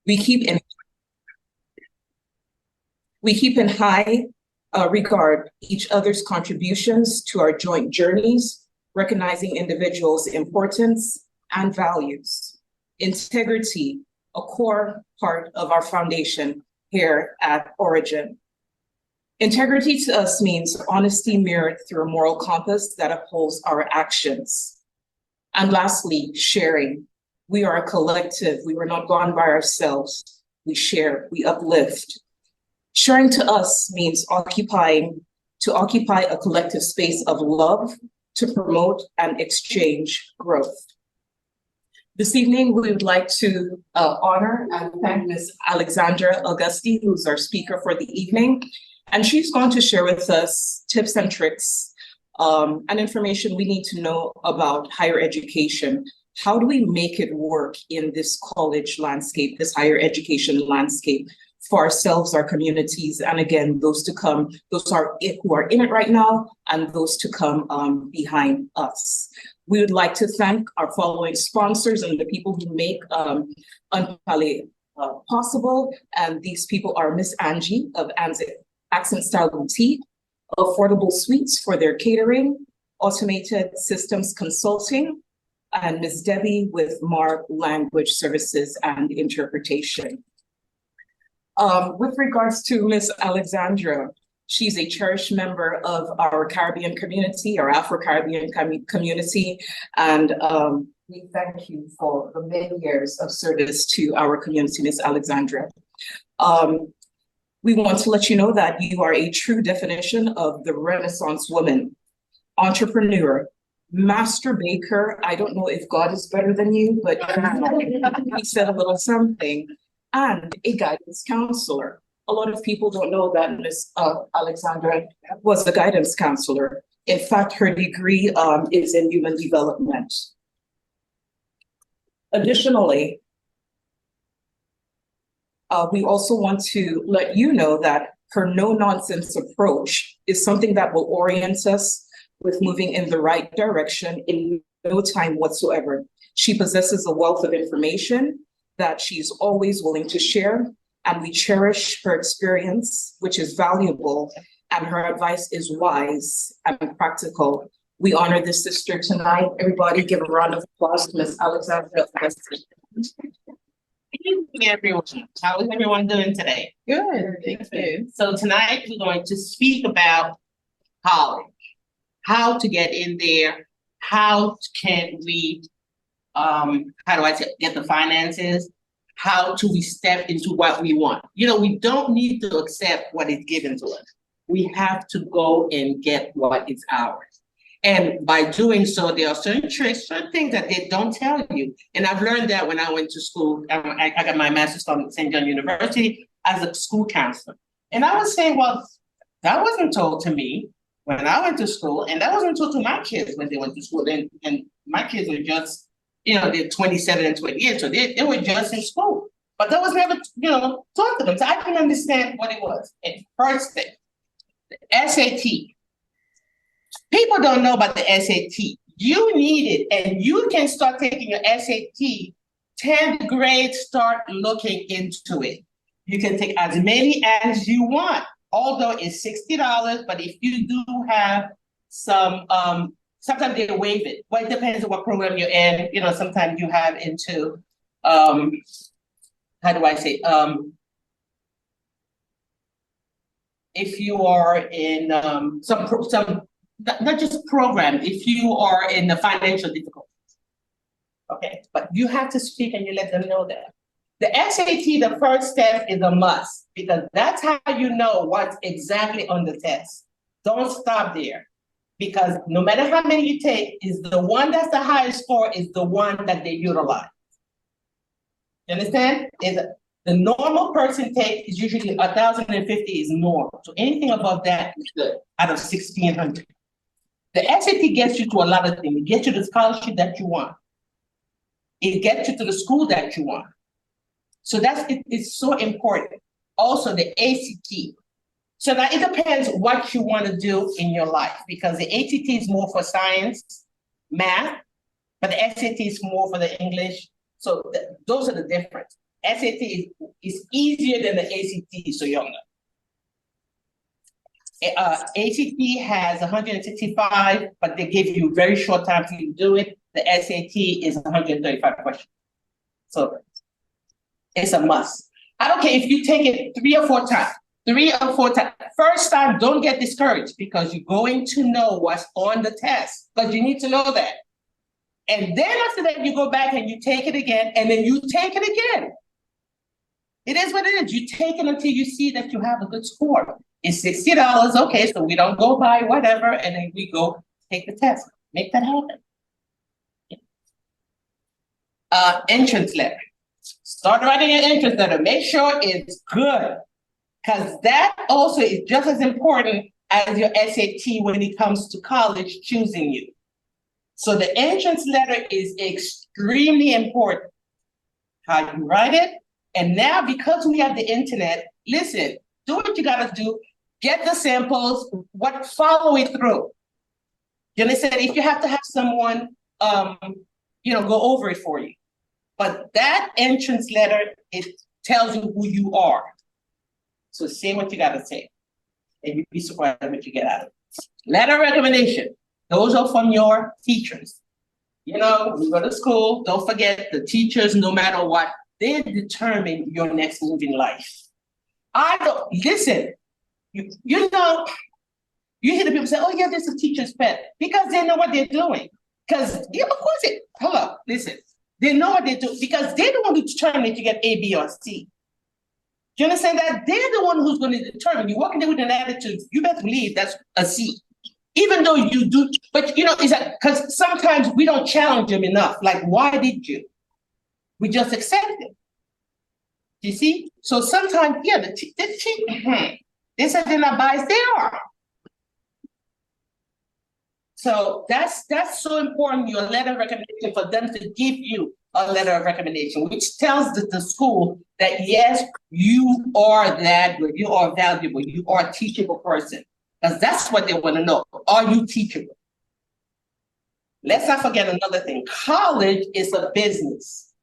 We keep in high regard each other's contributions to our joint journeys, recognizing individuals' importance and values. Integrity, a core part of our foundation here at Origin. Integrity to us means honesty mirrored through a moral compass that upholds our actions. And lastly, sharing. We are a collective. We were not gone by ourselves. We share, we uplift. Sharing to us means occupy a collective space of love to promote and exchange growth. This evening, we would like to honor and thank Ms. Alexandra August, who's our speaker for the evening. And she's going to share with us tips and tricks and information we need to know about higher education. How do we make it work in this college landscape, this higher education landscape for ourselves, our communities, and again, those to come, those who are in it right now, and those to come behind us. We would like to thank our following sponsors and the people who make Ange-Théla possible. And these people are Miss Angie of Accent Style Boutique, Affordable Suites for their catering, Automated Systems Consulting, and Ms. Debbie with MARB Language Services and Interpretation. With regards to Ms. Alexandra, she's a cherished member of our Caribbean community, our Afro-Caribbean community, and we thank you for the many years of service to our community, Ms. Alexandra. We want to let you know that you are a true definition of the Renaissance woman, entrepreneur, master baker. I don't know if God is better than you, but he said a little something, and a guidance counselor. A lot of people don't know that Ms. Alexandra was a guidance counselor. In fact, her degree is in human development. Additionally, we also want to let you know that her no-nonsense approach is something that will orient us with moving in the right direction in no time whatsoever. She possesses a wealth of information that she's always willing to share, and we cherish her experience, which is valuable, and her advice is wise and practical. We honor this sister tonight. Everybody give a round of applause to Ms. Alexandra. Good evening, everyone. How is everyone doing today? Good, thank you. So tonight we're going to speak about college, how to get in there, how can we, get the finances, how do we step into what we want? You know, we don't need to accept what is given to us. We have to go and get what is ours. And by doing so, there are certain tricks, certain things that they don't tell you. And I've learned that when I went to school. I got my master's from St. John University as a school counselor. And I was saying, well, that wasn't told to me when I went to school, and that wasn't told to my kids when they went to school. And my kids were just, they're 27 and 28, so they were just in school. But that was never, taught to them. So I didn't understand what it was. And first thing, the SAT. People don't know about the SAT. You need it, and you can start taking your SAT 10th grade, start looking into it. You can take as many as you want, although it's $60, but if you do have some, sometimes they waive it. Well, it depends on what program you're in. Sometimes you have into, if you are in some not just program, if you are in the financial difficulties. Okay, but you have to speak and you let them know that. The SAT, the first step is a must, because that's how you know what's exactly on the test. Don't stop there, because no matter how many you take, is the one that's the highest score is the one that they utilize. You understand? The normal person take is usually 1,050 is normal. So anything above that is good out of 1,600. The SAT gets you to a lot of things. It gets you the scholarship that you want. It gets you to the school that you want. So it's so important. Also the ACT. So now it depends what you want to do in your life, because the ACT is more for science, math, but the SAT is more for the English. So those are the difference. SAT is easier than the ACT, so y'all know. ACT has 165, but they give you very short time to do it. The SAT is 135 questions. So it's a must. I don't care if you take it 3 or 4 times. 3 or 4 times. First time, don't get discouraged because you're going to know what's on the test, because you need to know that. And then after that, you go back and you take it again, and then you take it again. It is what it is. You take it until you see that you have a good score. It's $60, okay, so we don't go buy whatever, and then we go take the test. Make that happen. Entrance letter. Start writing an entrance letter. Make sure it's good, because that also is just as important as your SAT when it comes to college choosing you. So the entrance letter is extremely important. How you write it, and now because we have the internet, listen, do what you gotta do. Get the samples, follow it through. You understand? If you have to have someone, go over it for you. But that entrance letter, it tells you who you are. So say what you gotta say, and you'd be surprised what you get out of it. Letter of recommendation. Those are from your teachers. You know, we go to school, don't forget the teachers, no matter what, they determine your next move in life. Listen, you know, you hear the people say, oh yeah, this is a teacher's pet, because they know what they're doing. Because, of course, listen, they know what they do, because they're the one who determine if you get A, B, or C. Do you understand that? They're the one who's going to determine. You're walking there with an attitude, you better believe that's a C. Even though you do, but is that because sometimes we don't challenge them enough. Like, why did you? We just accept it. You see? So sometimes, yeah, they said they're not biased, they are. So that's so important, your letter of recommendation, for them to give you a letter of recommendation, which tells the school that yes, you are that good, you are valuable, you are a teachable person. Because that's what they want to know. Are you teachable? Let's not forget another thing. College is a business.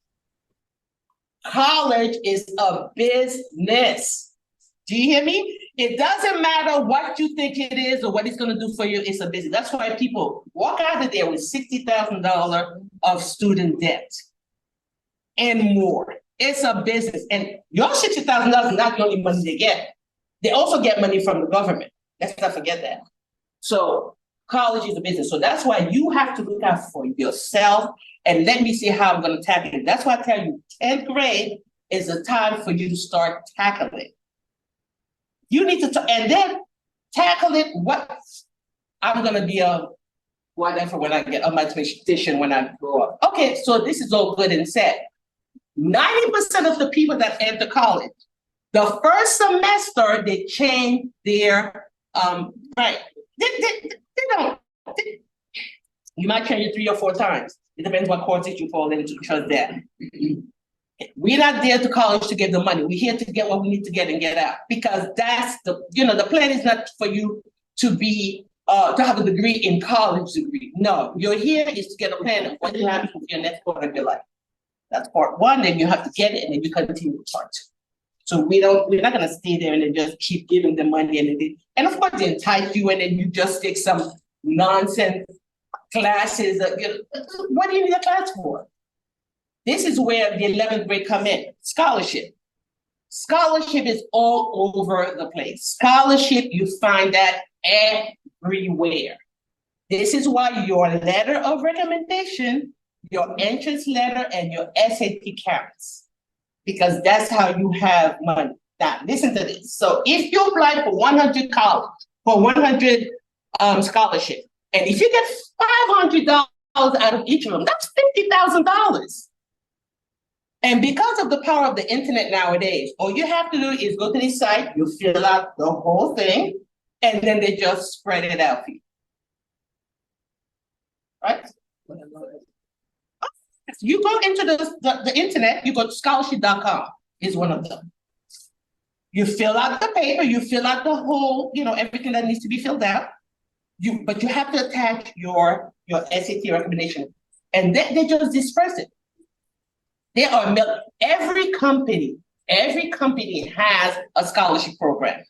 College is a business. Do you hear me? It doesn't matter what you think it is or what it's going to do for you. It's a business. That's why people walk out of there with $60,000 of student debt and more. It's a business. And your $60,000 is not the only money they get. They also get money from the government. Let's not forget that. So college is a business. So that's why you have to look out for yourself. And let me see how I'm going to tackle it. That's why I tell you, 10th grade is the time for you to start tackling. You need to, and then tackle it. What I'm going to be whatever when I get a mathematician when I grow up. Okay, so this is all good and said. 90% of the people that enter college, the first semester they change their right. They don't. You might change it 3 or 4 times. It depends what courses you fall into, because that. We're not there to college to get the money. We're here to get what we need to get and get out. Because that's the plan is not for you to be to have a degree in college degree. No, you're here is to get a plan of what you have for your next part of your life. That's part 1, then you have to get it, and then you continue with part 2. So we're not gonna stay there and then just keep giving them money and of course they entice you, and then you just take some nonsense classes. What do you need a class for? This is where the 11th grade come in. Scholarship. Scholarship is all over the place. Scholarship, you find that everywhere. This is why your letter of recommendation, your entrance letter, and your SAT counts. Because that's how you have money. Now, listen to this. So if you apply for 100 scholarship, and if you get $500 out of each of them, that's $50,000. And because of the power of the internet nowadays, all you have to do is go to this site, you fill out the whole thing, and then they just spread it out for you. Right? You go into the internet, you go to scholarship.com is one of them. You fill out the paper, you fill out the whole, everything that needs to be filled out. But you have to attach your SAT recommendation, and they just disperse it. There are every company has a scholarship program.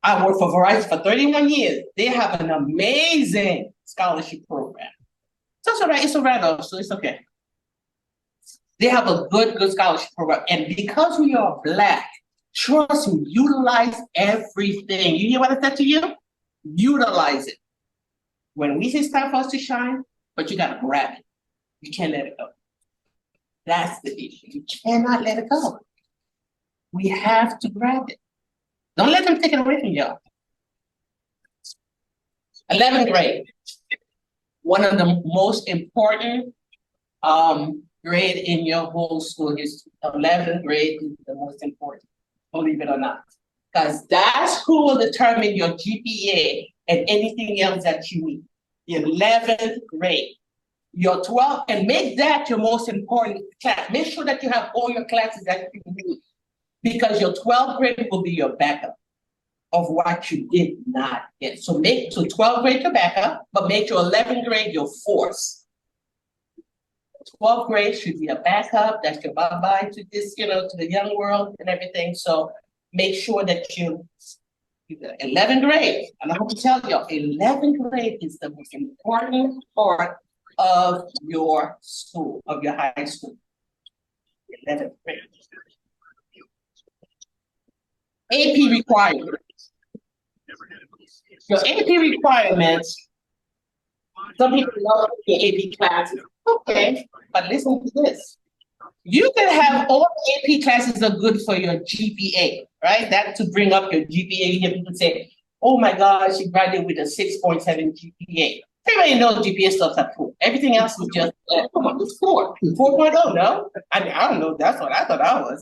I worked for Verizon for 31 years. They have an amazing scholarship program. So it's all right, it's a write-off, so it's okay. They have a good scholarship program. And because we are Black, trust me, utilize everything. You hear what I said to you? Utilize it. When we say it's time for us to shine, but you gotta grab it. You can't let it go. That's the issue. You cannot let it go. We have to grab it. Don't let them take it away from y'all. 11th grade. One of the most important grade in your whole school history. 11th grade is the most important, believe it or not. Because that's who will determine your GPA and anything else that you need. 11th grade. Your 12th, and make that your most important class. Make sure that you have all your classes that you need. Because your 12th grade will be your backup of what you did not get. So make 12th grade your backup, but make your 11th grade your force. 12th grade should be a backup. That's your bye-bye to this, to the young world and everything. So make sure that you 11th grade, and I want to tell you, 11th grade is the most important part of your school, of your high school. 11th grade. AP requirements. Your AP requirements, some people love your AP classes. Okay, but listen to this. You can have all AP classes are good for your GPA, right? That to bring up your GPA. You hear people say, oh my God, she graduated with a 6.7 GPA. Everybody knows GPA starts at 4. Everything else is just, come on, it's 4. 4.0, no? I mean, I don't know, that's what I thought I was.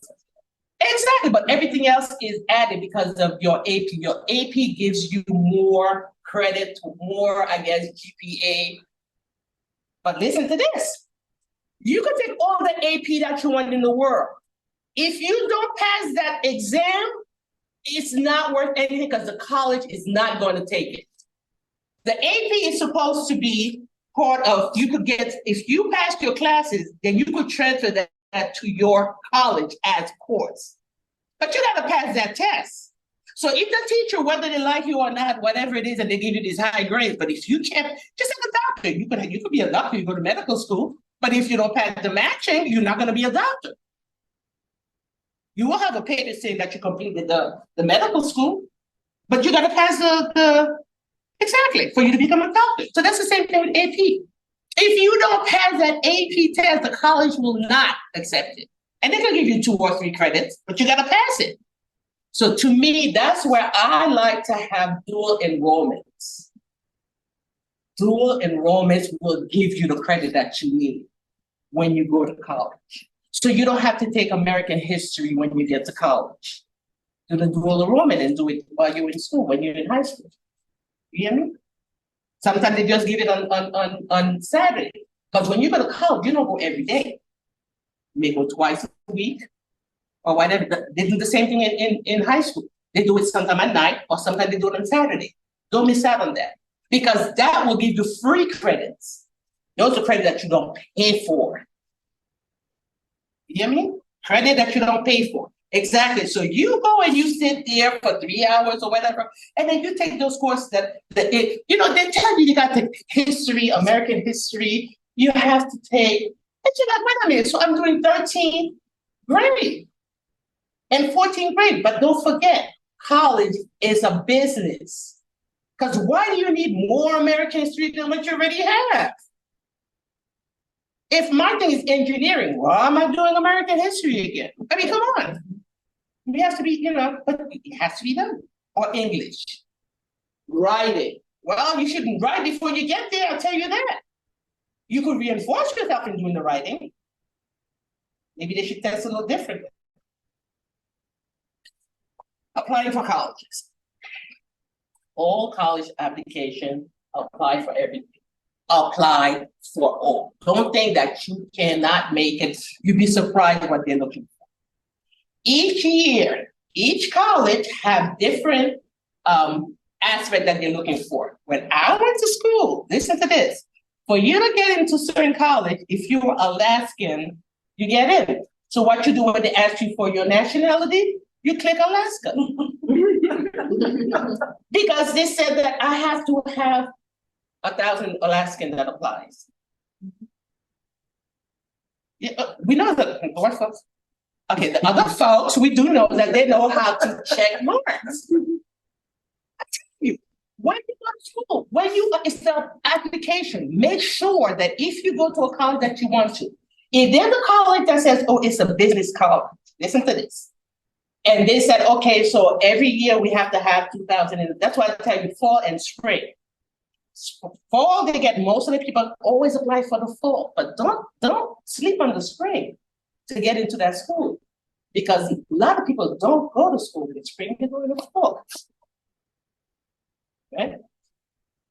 Exactly, but everything else is added because of your AP. Your AP gives you more credit, more, I guess, GPA. But listen to this. You can take all the AP that you want in the world. If you don't pass that exam, it's not worth anything because the college is not going to take it. The AP is supposed to be part of, you could get, if you passed your classes, then you could transfer that to your college as course. But you got to pass that test. So if the teacher, whether they like you or not, whatever it is, and they give you these high grades, but if you can't, just like a doctor, you could be a doctor, you go to medical school, but if you don't pass the matching, you're not going to be a doctor. You will have a paper saying that you completed the medical school, but you got to pass exactly, for you to become a doctor. So that's the same thing with AP. If you don't pass that AP test, the college will not accept it. And they're going to give you 2 or 3 credits, but you got to pass it. So to me, that's where I like to have dual enrollments. Dual enrollments will give you the credit that you need when you go to college. So you don't have to take American history when you get to college. Do the dual enrollment and do it while you're in school, when you're in high school. You hear me? Sometimes they just give it on Saturday. But when you go to college, you don't go every day. You may go twice a week or whatever. They do the same thing in high school. They do it sometime at night or sometimes they do it on Saturday. Don't miss out on that because that will give you free credits. Those are credits that you don't pay for. You hear me? Credit that you don't pay for. Exactly. So you go and you sit there for 3 hours or whatever, and then you take those courses they tell you got the history, American history, you have to take, and you're like, wait a minute, so I'm doing 13th grade and 14th grade, but don't forget, college is a business. Because why do you need more American history than what you already have? If my thing is engineering, why am I doing American history again? I mean, come on. It has to be, but it has to be done. Or English. Writing. Well, you shouldn't write before you get there, I'll tell you that. You could reinforce yourself in doing the writing. Maybe they should test a little differently. Applying for colleges. All college applications apply for everything. Apply for all. Don't think that you cannot make it. You'd be surprised what they're looking for. Each year, each college have different aspects that they're looking for. When I went to school, listen to this. For you to get into certain college, if you were Alaskan, you get in. So what you do when they ask you for your nationality, you click Alaska. Because they said that I have to have 1,000 Alaskan that applies. Yeah, we know that, what folks? Okay, the other folks, we do know that they know how to check marks. I tell you, when you go to school, when you start application, make sure that if you go to a college that you want to, if there's a college that says, oh, it's a business college, listen to this. And they said, okay, so every year we have to have 2,000, and that's why I tell you fall and spring. Fall, they get most of the people always apply for the fall, but don't sleep on the spring to get into that school, because a lot of people don't go to school in the spring, they go in the fall. Right?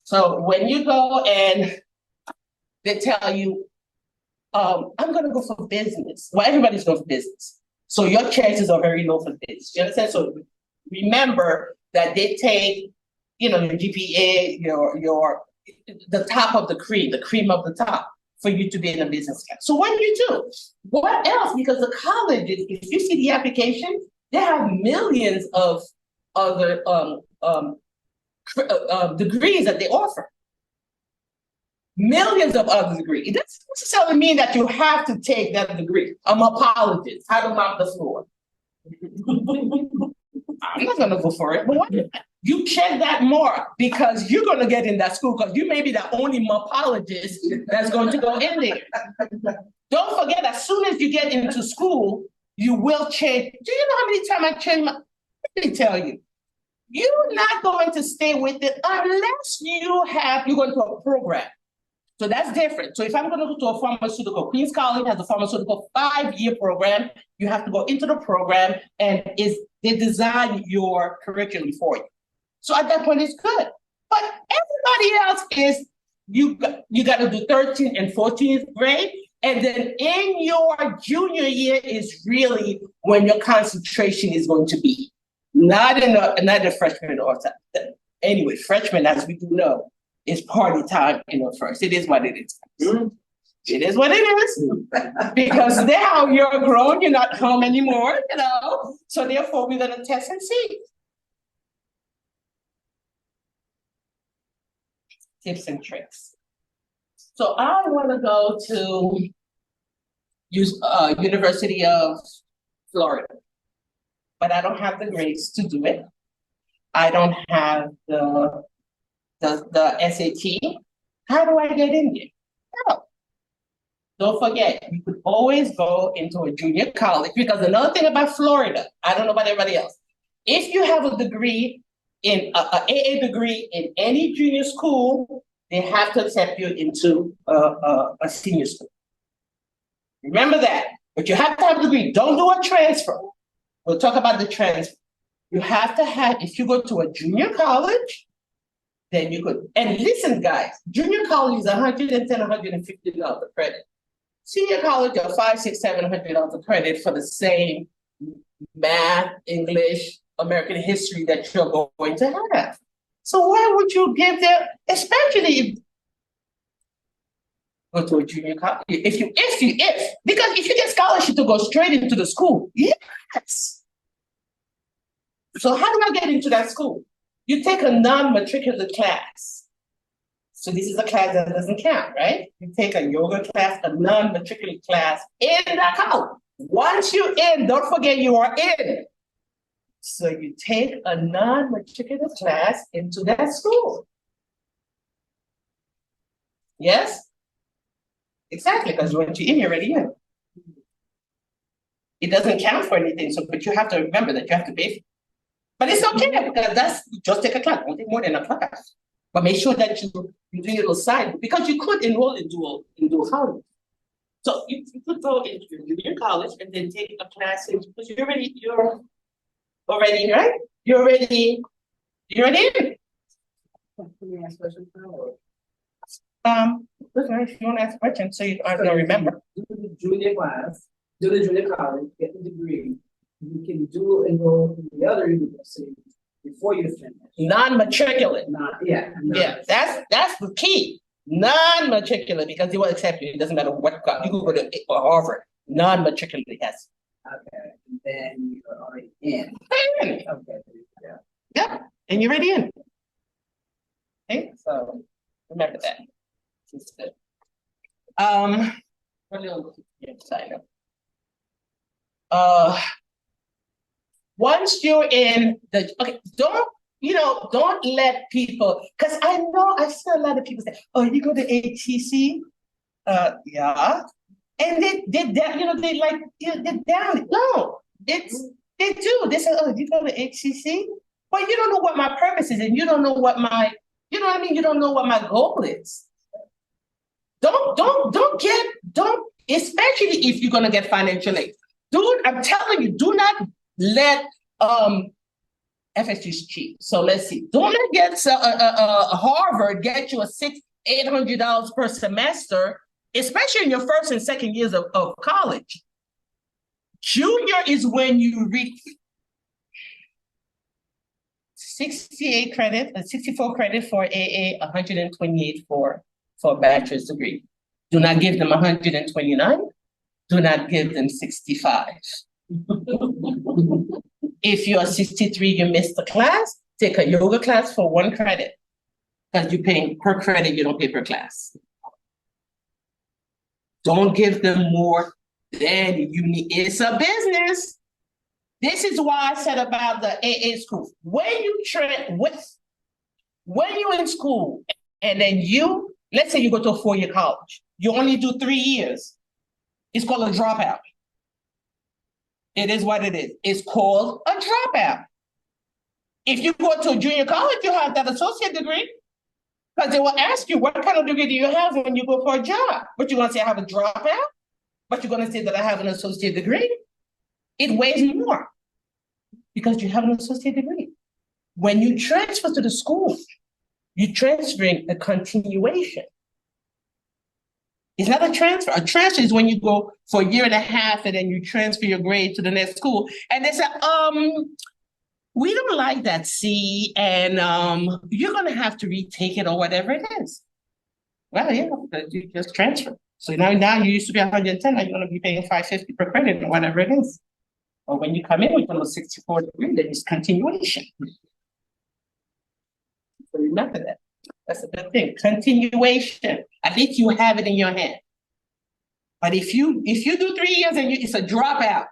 So when you go and they tell you, I'm going to go for business. Well, everybody's going for business. So your chances are very low for business. You understand? So remember that they take, your GPA, the top of the cream of the top for you to be in a business class. So what do you do? What else? Because the colleges, if you see the application, they have millions of other degrees that they offer. Millions of other degrees. It doesn't necessarily mean that you have to take that degree. I'm an apologist. How to mop the floor. I'm not gonna go for it, but what? You check that more, because you're gonna get in that school, because you may be the only mopologist that's going to go in there. Don't forget, as soon as you get into school, you will change. Do you know how many times I changed my? Let me tell you, you're not going to stay with it unless you're going to a program. So that's different. So if I'm going to go to a pharmaceutical, Queens College has a pharmaceutical 5-year program. You have to go into the program, and they design your curriculum for you. So at that point, it's good. But everybody else is, you got to do 13th and 14th grade. And then in your junior year is really when your concentration is going to be. Not a freshman or time. Anyway, freshman, as we do know, is party time in the first. It is what it is. It is what it is. Because now you're grown, you're not home anymore, So therefore, we're going to test and see. Tips and tricks. So I want to go to University of Florida, but I don't have the grades to do it. I don't have the SAT. How do I get in there? No. Don't forget, you could always go into a junior college, because another thing about Florida, I don't know about everybody else, if you have a degree in a AA degree in any junior school, they have to accept you into a senior school. Remember that, but you have to have a degree. Don't do a transfer. We'll talk about the transfer. You have to have, if you go to a junior college, then you could, and listen guys, junior college is $110, $150 credit. Senior college are $500, $600, $700 credit for the same math, English, American history that you're going to have. So why would you give them, especially if go to a junior college, because if you get scholarship to go straight into the school, yes. So how do I get into that school? You take a non-matricular class. So this is a class that doesn't count, right? You take a yoga class, a non-matricular class in that college. Once you're in, don't forget you are in. So you take a non-matricular class into that school. Yes? Exactly, because once you're in, you're already in. It doesn't count for anything, but you have to remember that you have to pay for it. But it's okay, because just take a class, don't take more than a class. But make sure that you do your little side, because you could enroll in dual college. So you could go into your junior college and then take a class, because you're already, right? You're already in. Let me ask a question. Listen, if you want to ask a question, so you don't remember. Do the junior class, do the junior college, get the degree. You can dual enroll in the other university before you finish. Non-matriculate. Yeah, that's the key. Non-matriculate, because they will accept you. It doesn't matter what you can go to Harvard. Non-matriculate, yes. Okay, and then you're already in. Okay, Okay, yeah. yeah, and you're already in. Okay, so remember that. It's good. What else? Yes, I know. Once you're in the, okay, don't let people, because I know I see a lot of people say, oh, you go to ATC? Yeah. And they're down, they like, they're down. No, they do. They say, oh, you go to HCC? But you don't know what my purpose is, and you don't know what my, you know what I mean? You don't know what my goal is. Don't, especially if you're gonna get financial aid. I'm telling you, do not let FSU is cheap. So let's see. Don't let get Harvard get you a $600-800 per semester, especially in your first and second years of college. Junior is when you reach 68 credit, 64 credit for AA, 128 for a bachelor's degree. Do not give them 129. Do not give them 65. If you're 63, you missed the class, take a yoga class for 1 credit. Because you're paying per credit, you don't pay per class. Don't give them more than you need. It's a business. This is why I said about the AA school. When you're in school and then let's say you go to a 4-year college, you only do 3 years. It's called a dropout. It is what it is. It's called a dropout. If you go to a junior college, you have that associate degree. Because they will ask you, what kind of degree do you have when you go for a job? But you're going to say, I have a dropout? But you're going to say that I have an associate degree? It weighs more because you have an associate degree. When you transfer to the school, you're transferring a continuation. It's not a transfer. A transfer is when you go for a year and a half and then you transfer your grade to the next school. And they say, we don't like that C, and you're going to have to retake it or whatever it is. Well, yeah, you just transfer. So now you used to be 110, now you're going to be paying $550 per credit or whatever it is. Or when you come in with a 64 degree, then it's continuation. So remember that. That's a good thing. Continuation. At least you have it in your hand. But if you do 3 years and it's a dropout,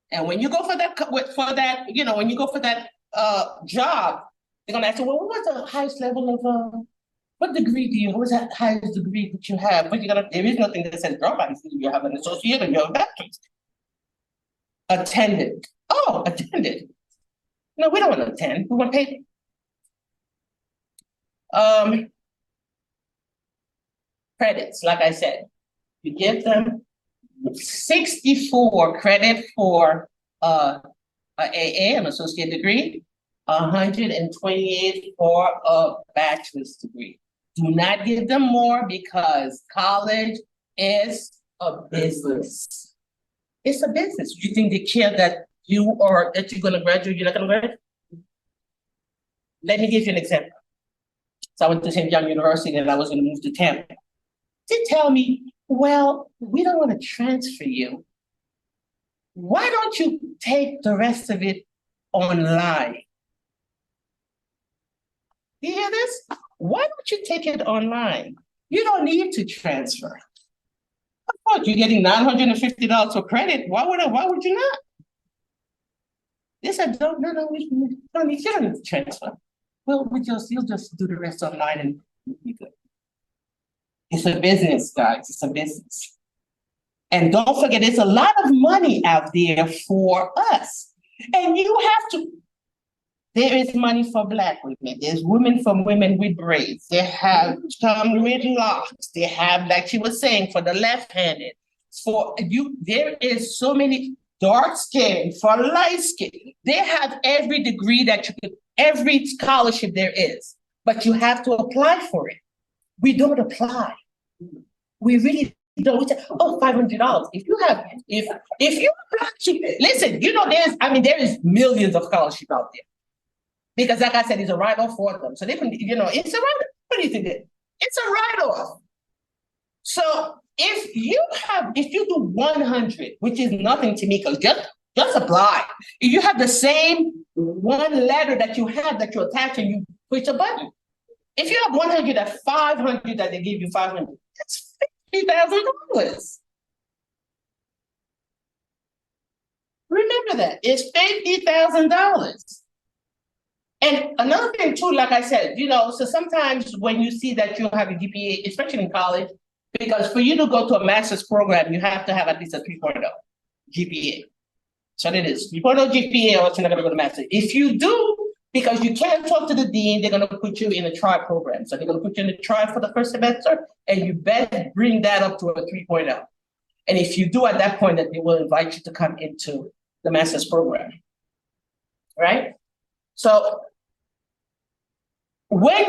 and when you go for that, when you go for that job, they're gonna ask you, well, what was the highest level of what degree do you? What was that highest degree that you have? But there is nothing that says dropout. You have an associate and you have a bachelor's. Attended. Oh, attended. No, we don't want to attend. We want to pay. Credits, like I said, you give them 64 credit for a AA, an associate degree, 128 for a bachelor's degree. Do not give them more because college is a business. It's a business. You think they care that you're going to graduate, you're not going to graduate? Let me give you an example. So I went to St. John University and I was going to move to Tampa. They tell me, well, we don't want to transfer you. Why don't you take the rest of it online? You hear this? Why don't you take it online? You don't need to transfer. Of course, you're getting $950 for credit. Why would you not? They said, no, we don't need to transfer. Well, you'll just do the rest online and you'll be good. It's a business, guys. It's a business. And don't forget, there's a lot of money out there for us. And you have to, there is money for Black women. There's women for women with braids. They have some with locks. They have, like she was saying, for the left-handed. For you, there is so many dark skin, for light skin. They have every degree that you could, every scholarship there is, but you have to apply for it. We don't apply. We really don't. We say, oh, $500. If you apply to, listen, there is millions of scholarships out there. Because like I said, it's a write-off for them. So they can, it's a write-off. What do you think? It's a write-off. So if you do 100, which is nothing to me, because just apply. If you have the same one letter that you have that you attach and you push a button. If you have 100 at 500 that they give you 500, that's $50,000. Remember that, it's $50,000. And another thing too, like I said, so sometimes when you see that you have a GPA, especially in college, because for you to go to a master's program, you have to have at least a 3.0 GPA. So it is 3.0 GPA, or else you're not going to go to master's. If you do, because you can't talk to the dean, they're going to put you in a trial program. So they're going to put you in a trial for the first semester, and you better bring that up to a 3.0. And if you do at that point, that they will invite you to come into the master's program, right? So when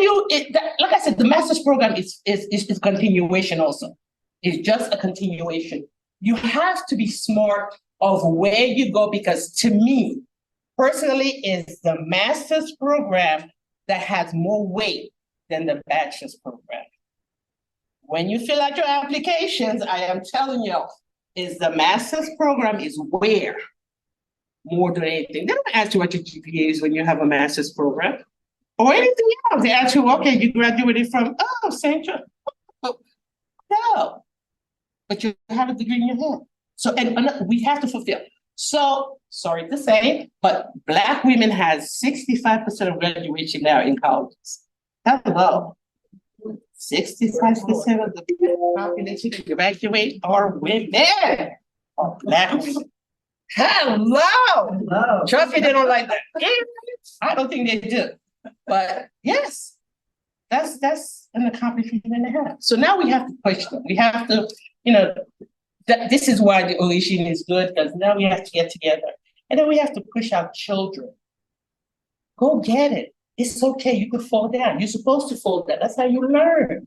like I said, the master's program is continuation also. It's just a continuation. You have to be smart of where you go, because to me, personally, is the master's program that has more weight than the bachelor's program. When you fill out your applications, I am telling you, is the master's program is where more than anything. They don't ask you what your GPA is when you have a master's program or anything else. They ask you, okay, you graduated from, St. John. No, but you have a degree in your hand. So, and we have to fulfill. So, sorry to say, but Black women has 65% of graduation now in colleges. Hello. 65% of the population that graduate are women, are Black women. Hello. Trust me, they don't like that. I don't think they do. But yes, that's an accomplishment and a half. So now we have to push them. We have to, this is why the coalition is good, because now we have to get together. And then we have to push our children. Go get it. It's okay. You could fall down. You're supposed to fall down. That's how you learn.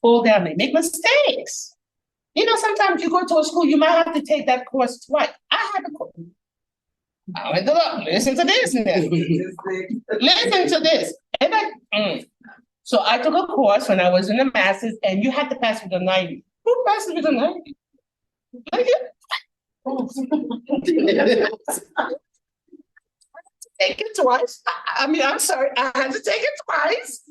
Fall down. They make mistakes. Sometimes you go to a school, you might have to take that course twice. I had a course. I went to look. Listen to this. Listen to this. And so I took a course when I was in the master's, and you had to pass with a 90. Who passes with a 90? Take it twice. I'm sorry, I had to take it twice.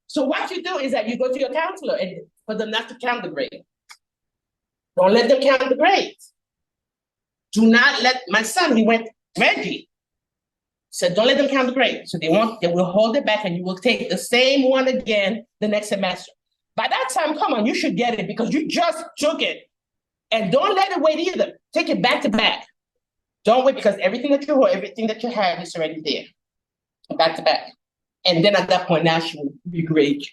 So what you do is that you go to your counselor and for them not to count the grade. Don't let them count the grades. Do not let, my son, he went, Reggie said, don't let them count the grades. So they will hold it back, and you will take the same one again the next semester. By that time, come on, you should get it because you just took it. And don't let it wait either. Take it back to back. Don't wait, because everything that you have is already there. Back to back. And then at that point, now she will regrade you.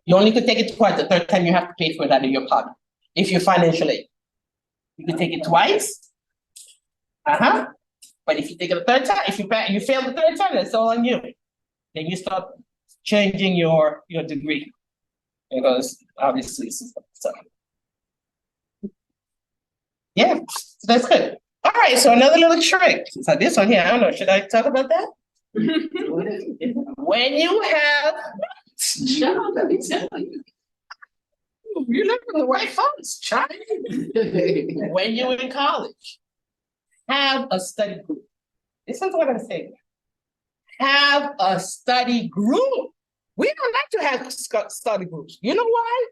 You only could take it twice. The third time you have to pay for it out of your pocket. If you're financial aid, you can take it twice. But if you take it a third time, if you fail the third time, that's all on you. Then you start changing your degree, because obviously, so yeah, so that's good. All right, so another little trick. So this one here, I don't know, should I talk about that? When you have, let me tell you. You live in the right funds, child. When you're in college, have a study group. This is what I'm saying. Have a study group. We don't like to have study groups. You know why?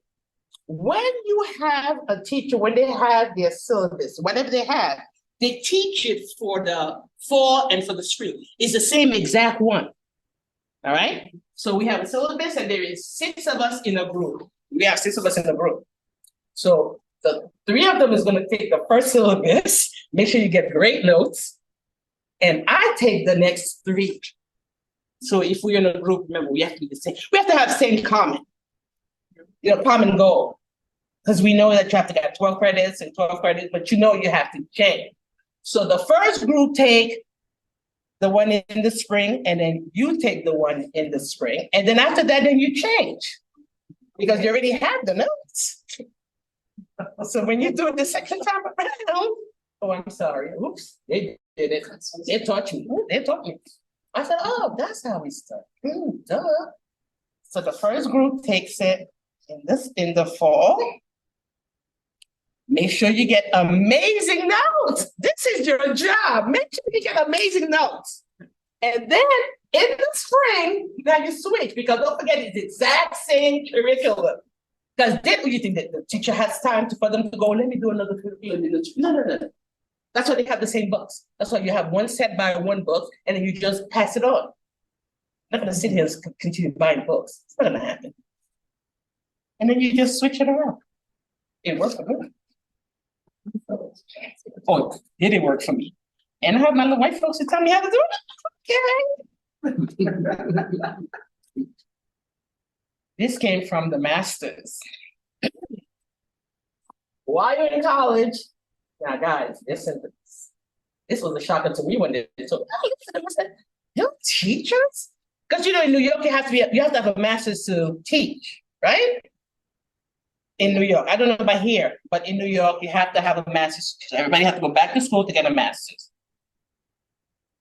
When you have a teacher, when they have their syllabus, whatever they have, they teach it for the fall and for the spring. It's the same exact one. All right? So we have a syllabus, and there is 6 of us in a group. We have 6 of us in the group. So the 3 of them is going to take the first syllabus, make sure you get great notes, and I take the next 3. So if we're in a group, remember, we have to be the same. We have to have the same common goal, because we know that you have to get 12 credits and 12 credits, but you have to change. So the first group take the one in the spring, and then you take the one in the spring, and then after that, then you change. Because you already have the notes. So when you do it the second time around, I'm sorry, oops, they did it. They taught me. I said, oh, that's how we start. Duh. So the first group takes it in the fall, Make sure you get amazing notes. This is your job. Make sure you get amazing notes. And then in the spring, now you switch, because don't forget it's the exact same curriculum. Because then you think that the teacher has time for them to go, let me do another curriculum. No. That's why they have the same books. That's why you have one set by one book, and then you just pass it on. I'm not going to sit here and continue buying books. It's not going to happen. And then you just switch it around. It worked for me. Oh, did it work for me? And I have my little white folks who tell me how to do it. Okay. This came from the masters. While you're in college, now guys, listen to this. This was a shocker to me when they told me, you're teachers? Because you know in New York you have to have a master's to teach, right? In New York. I don't know about here, but in New York you have to have a master's. Everybody has to go back to school to get a master's.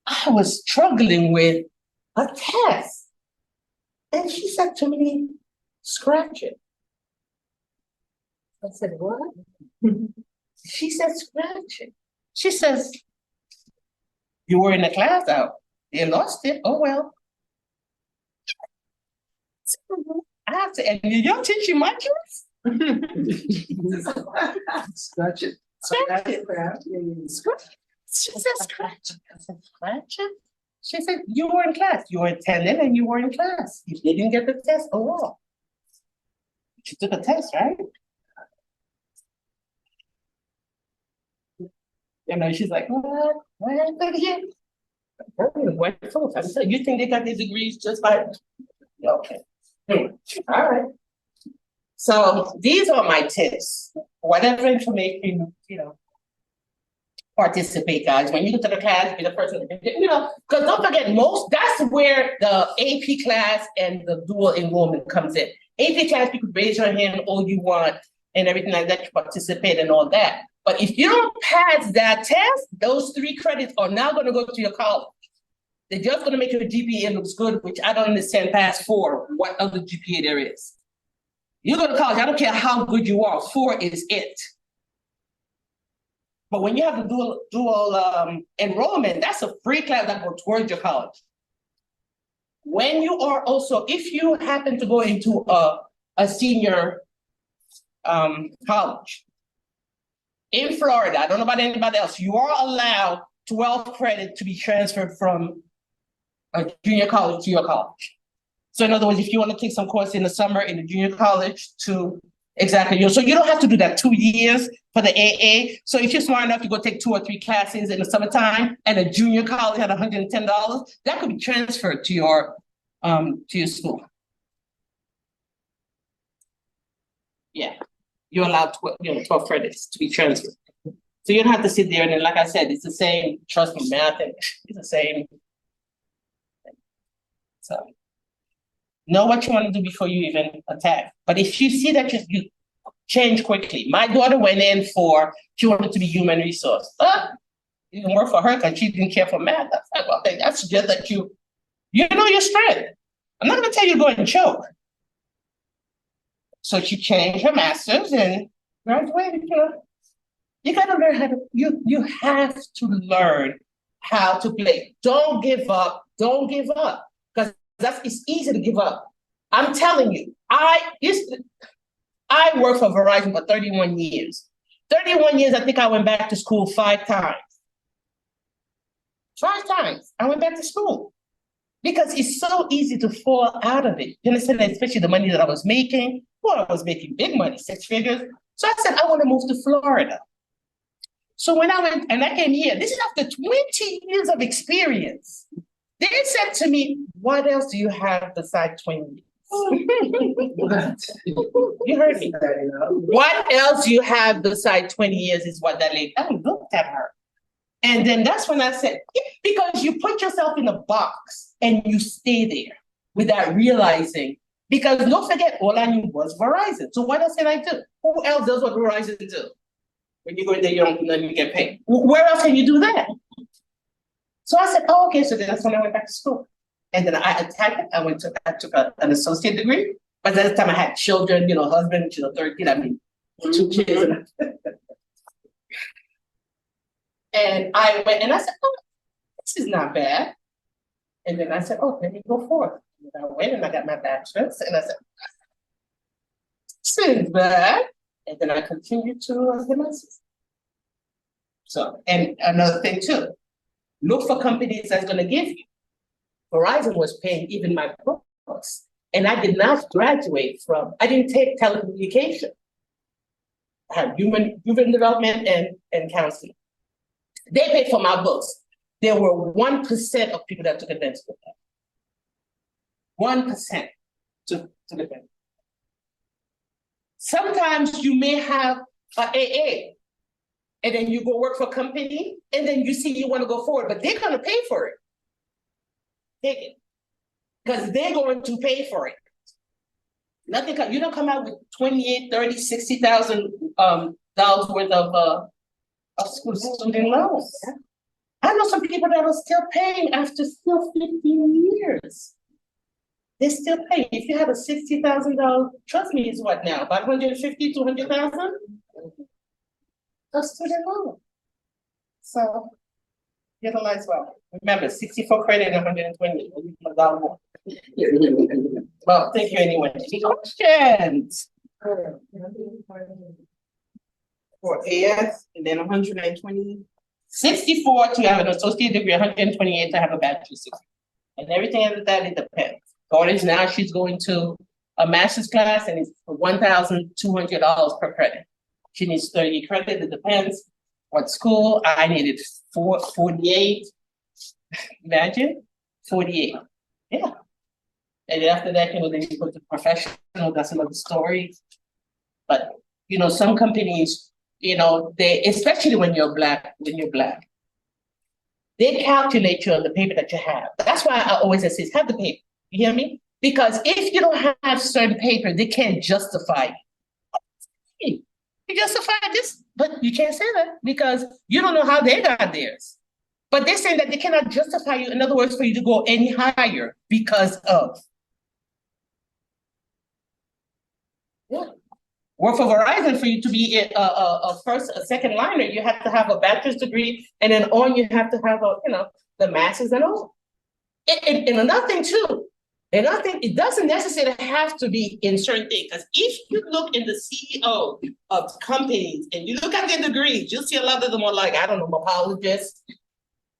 I was struggling with a test. And she said to me, scratch it. I said, what? She said, scratch it. She says, you were in the class out. You lost it. Oh, well. I have to, and you're teaching my kids? Scratch it. Scratch it. Scratch it. She said, scratch it. I said, scratch it? She said, you were in class. You were attending and you were in class. You didn't get the test. Oh, well. You took a test, right? You know, she's like, what? What again? White folks. I said, you think they got these degrees just by? Okay. All right. So these are my tips. Whatever information, you know, participate, guys. When you go to the class, be the person, you know, because don't forget, that's where the AP class and the dual enrollment comes in. AP class, you can raise your hand all you want and everything like that, you participate and all that. But if you don't pass that test, those 3 credits are now going to go to your college. They're just going to make your GPA looks good, which I don't understand past 4, what other GPA there is. You go to college, I don't care how good you are, 4 is it. But when you have the dual enrollment, that's a free class that goes towards your college. When you are also, if you happen to go into a senior college in Florida, I don't know about anybody else, you are allowed 12 credit to be transferred from a junior college to your college. So in other words, if you want to take some course in the summer in the junior college to exactly, so you don't have to do that 2 years for the AA. So if you're smart enough to go take 2 or 3 classes in the summertime and a junior college at $110, that could be transferred to your school. Yeah, you're allowed 12 credits to be transferred. So you don't have to sit there and then, like I said, it's the same, trust me, math, it's the same. So know what you want to do before you even attack. But if you see that you change quickly. My daughter went in she wanted to be human resource. It didn't work for her because she didn't care for math. That's like, well, that's just that you know your strength. I'm not going to tell you to go and choke. So she changed her master's and graduated. You got to learn how to, you have to learn how to play. Don't give up. Don't give up. Because it's easy to give up. I'm telling you, I worked for Verizon for 31 years. 31 years, I think I went back to school 5 times. 5 times I went back to school. Because it's so easy to fall out of it. You understand, especially the money that I was making. Well, I was making big money, 6 figures. So I said, I want to move to Florida. So when I went, and I came here, this is after 20 years of experience. They said to me, what else do you have besides 20 years? You heard me. What else you have besides 20 years is what that lady, I looked at her. And then that's when I said, because you put yourself in a box and you stay there without realizing, because don't forget, all I knew was Verizon. So what else can I do? Who else does what Verizon do? When you go in there, you get paid. Where else can you do that? So I said, oh, okay. So that's when I went back to school. And then I attacked it. I took an associate degree. But at the time I had children, husband, 13, 2 kids. And I went and I said, oh, this is not bad. And then I said, oh, let me go forth. And I went and I got my bachelor's and I said, this isn't bad. And then I continued to get my master's. So, and another thing too, look for companies that's going to give you. Verizon was paying even my books. And I did not graduate from, I didn't take telecommunication. I had human development and counseling. They paid for my books. There were 1% of people that took advantage of that. 1% took advantage. Sometimes you may have an AA, and then you go work for a company, and then you see you want to go forward, but they're going to pay for it. Take it. Because they're going to pay for it. Nothing, you don't come out with 28, 30, 60,000 dollars worth of school student loans. I know some people that are still paying after still 15 years. They're still paying. If you have a $60,000, trust me, it's what now? About 150, 200,000? A student loan. So, utilize well. Remember, 64 credit and 120. $1 more. Well, thank you anyway. Any questions? For AS, and then 120. 64 to have an associate degree, 128 to have a bachelor's degree. And everything after that, it depends. College now, she's going to a master's class and it's $1,200 per credit. She needs 30 credit, it depends. What school? I needed 48. Imagine, 48. Yeah. And after that, then you go to professional, that's another story. But, some companies, they, especially when you're black, they calculate you on the paper that you have. That's why I always say, have the paper. You hear me? Because if you don't have certain paper, they can't justify it. You justify this, but you can't say that because you don't know how they got theirs. But they're saying that they cannot justify you, in other words, for you to go any higher because of. Yeah. Work for Verizon, for you to be a second liner, you have to have a bachelor's degree, and then you have to have the master's and all. And another thing too, it doesn't necessarily have to be in certain things. Because if you look in the CEO of companies and you look at their degrees, you'll see a lot of them are like, I don't know, apologists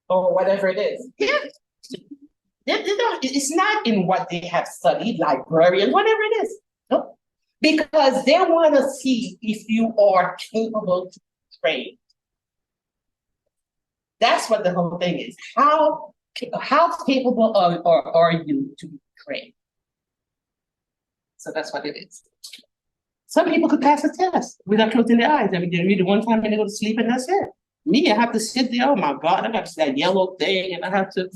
or whatever it is. Yeah. It's not in what they have studied, librarians, whatever it is. Nope. Because they want to see if you are capable to train. That's what the whole thing is. How capable are you to be trained? So that's what it is. Some people could pass a test without closing their eyes. I mean, they read it one time and they go to sleep and that's it. Me, I have to sit there, oh my God, I have to see that yellow thing and I have to,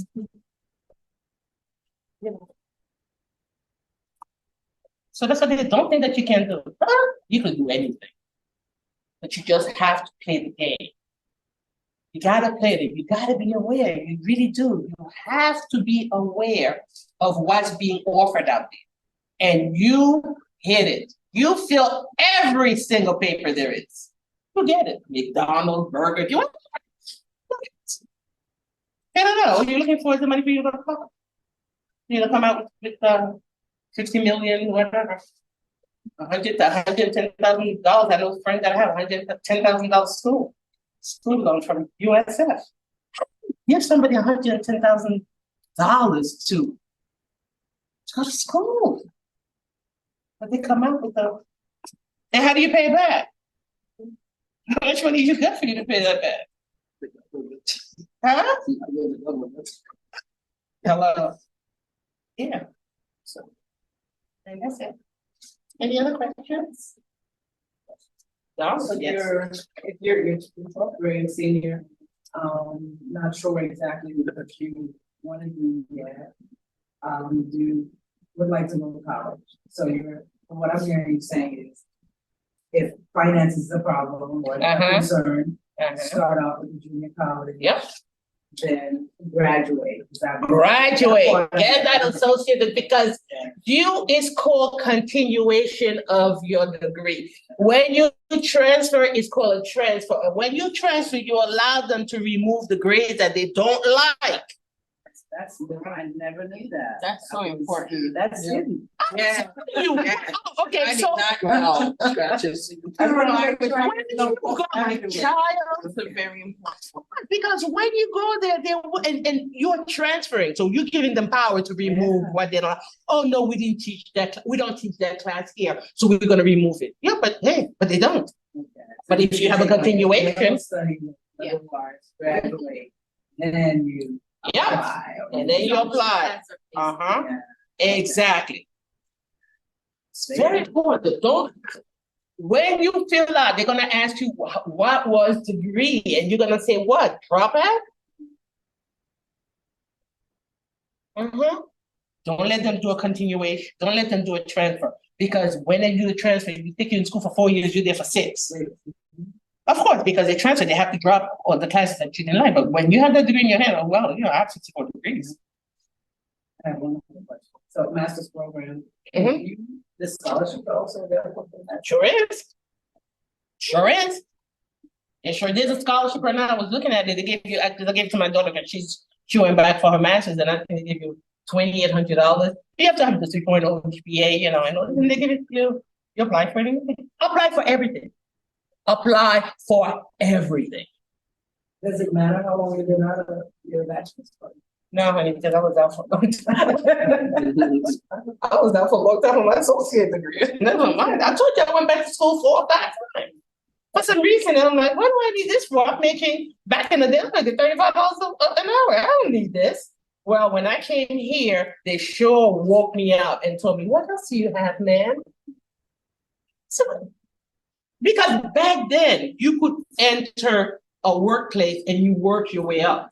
So that's what they don't think that you can do. You can do anything. But you just have to play the game. You gotta play it. You gotta be aware. You really do. You have to be aware of what's being offered out there. And you hit it. You fill every single paper there is. You get it. McDonald's, Burger. You want it. I don't know. What you're looking for is the money for you to come. You know, come out with 50 million, whatever. $110,000. I know friends that have $110,000 school loan from USF. Give somebody $110,000 to go to school. But they come out with and how do you pay it back? How much money you got for you to pay that back? Huh? Hello. Yeah. So, and that's it. Any other questions? No, So if you're 12th grade senior, not sure exactly what you want to do yet. Would like to go to college. So what I'm hearing you saying is, if finance is a problem or a concern, start off with the junior college. Yep. then graduate. Is that- Graduate, get that associate, because you is called continuation of your degree. When you transfer, it's called a transfer. And when you transfer, you allow them to remove the grades that they don't like. That's, I never knew that. That's so That was- important. That's hidden. Yeah. You- Yeah. Okay, I did so. not know. Scratches. I don't know, When I you go, my child, It's very important. because when you go there, and you're transferring, so you're giving them power to remove Yeah. what they don't. Oh no, we didn't teach that. We don't teach that class here, so we're gonna remove it. Yeah, but hey, but they don't. Okay. But if you have a continuation- Yeah. Graduate, and then you. Yeah, apply, or- and then you apply. Uh-huh, Yeah. exactly. It's very important. Don't. When you fill out, they're gonna ask you what was degree, and you're gonna say what? Dropout? Don't let them do a continuation. Don't let them do a transfer, because when they do the transfer, if you think you're in school for 4 years, you're there for 6. Of course, because they transfer, they have to drop all the classes that you didn't like. But when you have that degree in your hand, oh well, I have 64 degrees. I have one other question. So master's program, Mhm. the scholarship also available for that? Sure is. Sure is. It sure did a scholarship right now. I was looking at it. They gave you, I gave it to my daughter because she went back for her master's, and I think they give you $2,800. You have to have the 3.0 GPA, and they give it to you. You apply for anything. Apply for everything. Apply for everything. Does it matter how long you've been out of your bachelor's program? No, honey, because I was out for a long time. I was out for a long time on my associate degree. Never mind. I told you I went back to school 4 or 5 times. For some reason, I'm like, what do I need this for? I'm making, back in the day, I did $35 an hour. I don't need this. Well, when I came here, they sure woke me up and told me, what else do you have, man? So, because back then, you could enter a workplace and you work your way up.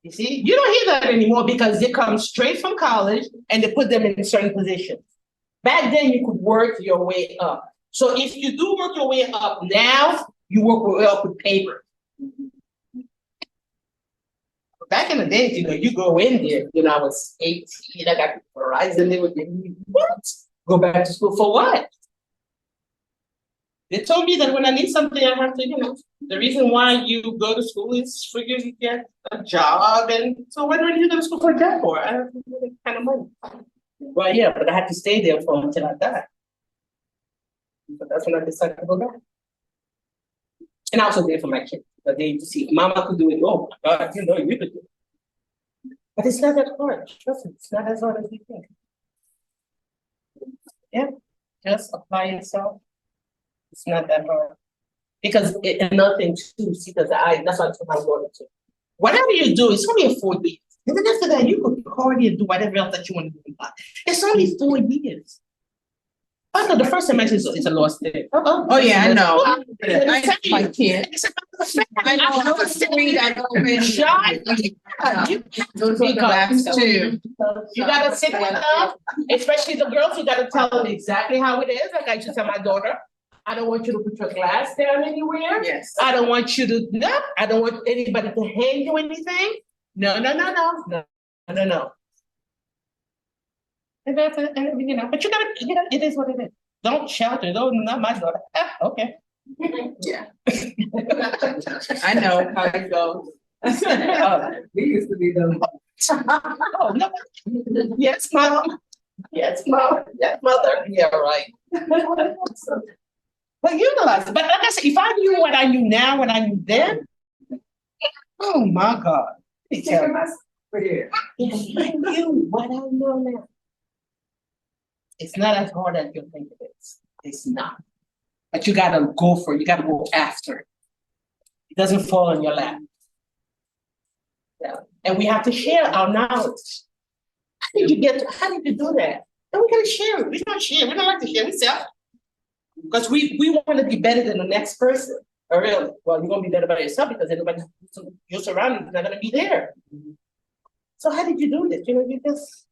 You see, you don't hear that anymore because they come straight from college and they put them in certain positions. Back then, you could work your way up. So if you do work your way up now, you work your way up with paper. Back in the days, you go in there, I was 18, I got Verizon, they would give me, what? Go back to school for what? They told me that when I need something, I have to, the reason why you go to school is for you to get a job. And so when are you going to school for a job for? I don't have that kind of money. Well, yeah, but I had to stay there for until I died. But that's when I decided to go back. And I also did it for my kids. But they used to see, Mama could do it. Oh my God, you could do it. But it's not that hard. Trust me, it's not as hard as you think. Yeah, just apply yourself. It's not that hard. Because another thing too, see, because that's what I told my daughter too. Whatever you do, it's only 4 years. And then after that, you could party and do whatever else that you want to do in life. It's only 4 years. I know the first semester is a lost day. Oh, yeah, I know. I My kid. I know, I was three, I know. Those are the last 2. You gotta sit with them, especially the girls, you gotta tell them exactly how it is. Like I used to tell my daughter, I don't want you to put your glass down anywhere. Yes. I don't want you to, I don't want anybody to hand you anything. No. And that's it, and but you gotta, it is what it is. Don't shelter, though, not my daughter. Okay. Yeah. I know how it goes. We used to be the. Oh, no. Yes, mom. Yes, mom. Yes, mother. Yeah, right. But utilize it. But like I said, if I knew what I knew now, what I knew then, oh my God. Let me tell you. If I knew what I know now. It's not as hard as you think it is. It's not. But you gotta go for it. You gotta go after it. It doesn't fall on your lap. Yeah. And we have to share our knowledge. How did you do that? And we gotta share it. We don't share. We don't like to share. We sell. Because we want to be better than the next person. Or really, well, you're gonna be better by yourself because everybody, your surroundings is not gonna be there. So how did you do this? You just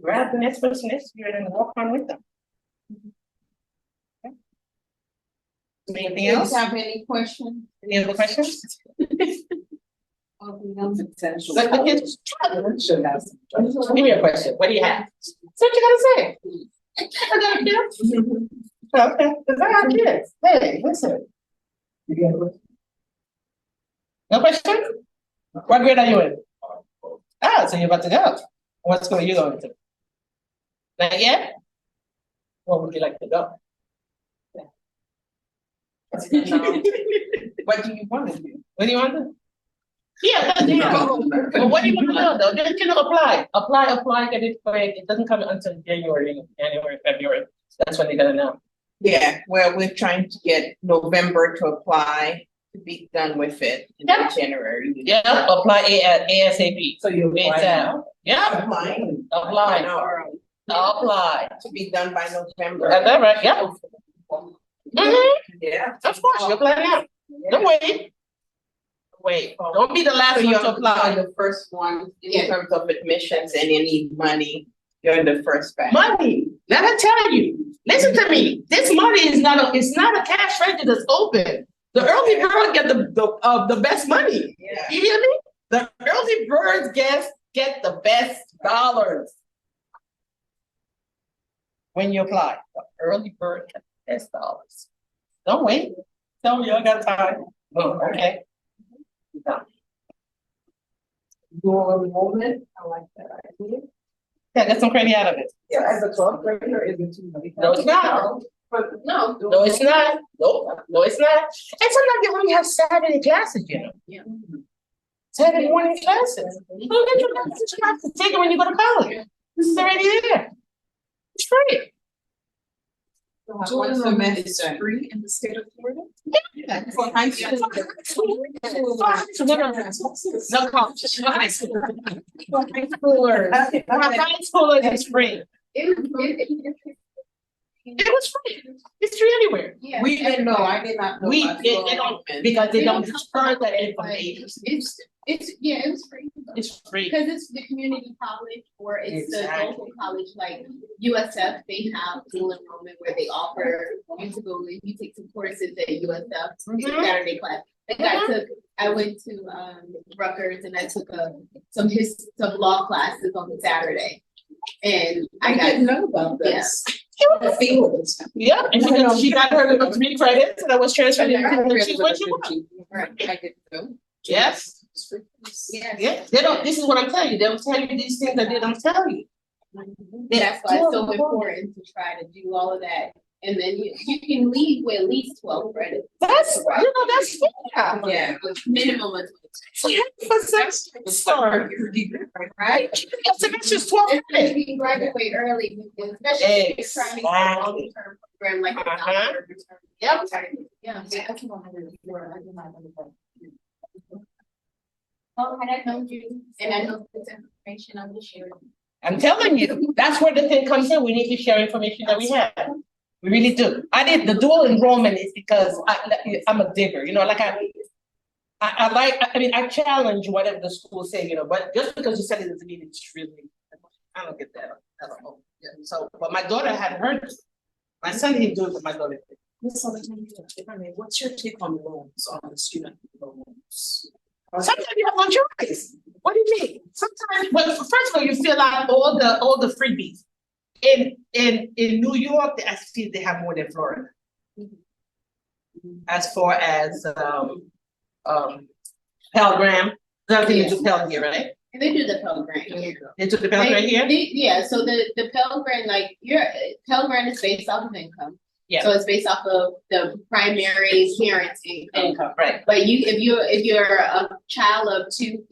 grab the next person next to you and walk on with them. Okay. Anything else? Have any questions? Any other questions? Potential. Like the kids Should have some. give me a question. What do you have? So what you gotta say? I got kids. Okay, because I got kids. Hey, listen. No question? What grade are you in? Ah, so you're about to go. What school are you going to? Not yet? Where would you like to go? What do you want to do? What do you want to do? Yeah, that's But what do you want to do though? Just apply, get it quick. It doesn't come until January, February. That's when they're gonna know. Yeah, well, we're trying to get November to apply to be done with it in Yeah. January. Yeah, apply ASAP. So you apply now? Yeah, Applying. apply. Apply. To be done by November. Is that right? Yeah. Mhm. Yeah. Of course, you apply now. Don't wait. Wait, don't be the last So one you're to apply. the first one in Yeah. terms of admissions and any money, you're in the first batch. Money, let me tell you, listen to me, this money is it's not a cash register that's open. The early bird get the best money. Yeah. You hear me? The early birds get the best dollars. When you apply, the early bird gets the best dollars. Don't wait. Tell me you got time. Oh, okay. Done. Dual enrollment, I like that idea. Yeah, get some credit out of it. Yeah, as a 12th grader, is it too late? No, it's not. But no. No, it's not. No, it's not. And sometimes you only have Saturday classes, you know. Yeah. Saturday morning classes. Well, get your classes. You have to take it when you go to college. This is already there. It's free. Dual enrollment is free in the state of Florida? Yeah. For high school. No college. High school. High schoolers. High schoolers is free. It was free. It's free anywhere. Yeah. We didn't know, I did not know. about They dual don't, enrollment. because they They don't don't disperse that information. It's yeah, it was free. It's free. Because it's the community college or it's the Exactly. local college, like USF, they have dual enrollment where they offer you to go, you take some courses at USF, Mhm. Saturday class. Like I went to Rutgers and I took some law classes on Saturday. And I didn't got, know about this. The fields. Yeah, and she got her 3 credits and I was transferred. She's what you want. right, I did too. Yes. Yes. Yeah, they don't, this is what I'm telling you, they don't tell you these things that they don't tell you. That's why it's so important to try to do all of that. And then you can leave with at least 12 credits. That's, that's fair. Yeah. With minimum of For start, right? semester's 12 And credits. you can graduate early, because especially if you're trying to get a Exactly. long-term program like a Uh-huh. doctorate. Yep. Yeah. Well, had I known you, and I know this information, I'm just sharing. I'm telling you, that's where the thing comes in, we need to share information that we have. We really do. I did, the dual enrollment is because I'm a digger, you know, like I challenge whatever the school say, you know, but just because you said it doesn't mean it's really, I don't get that. I don't know. Yeah, so, but my daughter had heard it. My son didn't do it, but my daughter did. Ms. Alexandra, if I may, what's your take on loans, on student loans? Sometimes you have no choice. What do you mean? Sometimes, well, first of all, you fill out all the freebies. In New York, I see they have more than Florida. As far as Pell Grant, nothing to do Pell here, right? And they do the Pell Grant. They took the Pell Grant here? Yeah, so the Pell Grant, like Pell Grant is based off of income. Yeah. So it's based off of the primary parent's income. Right. But if you're a child of two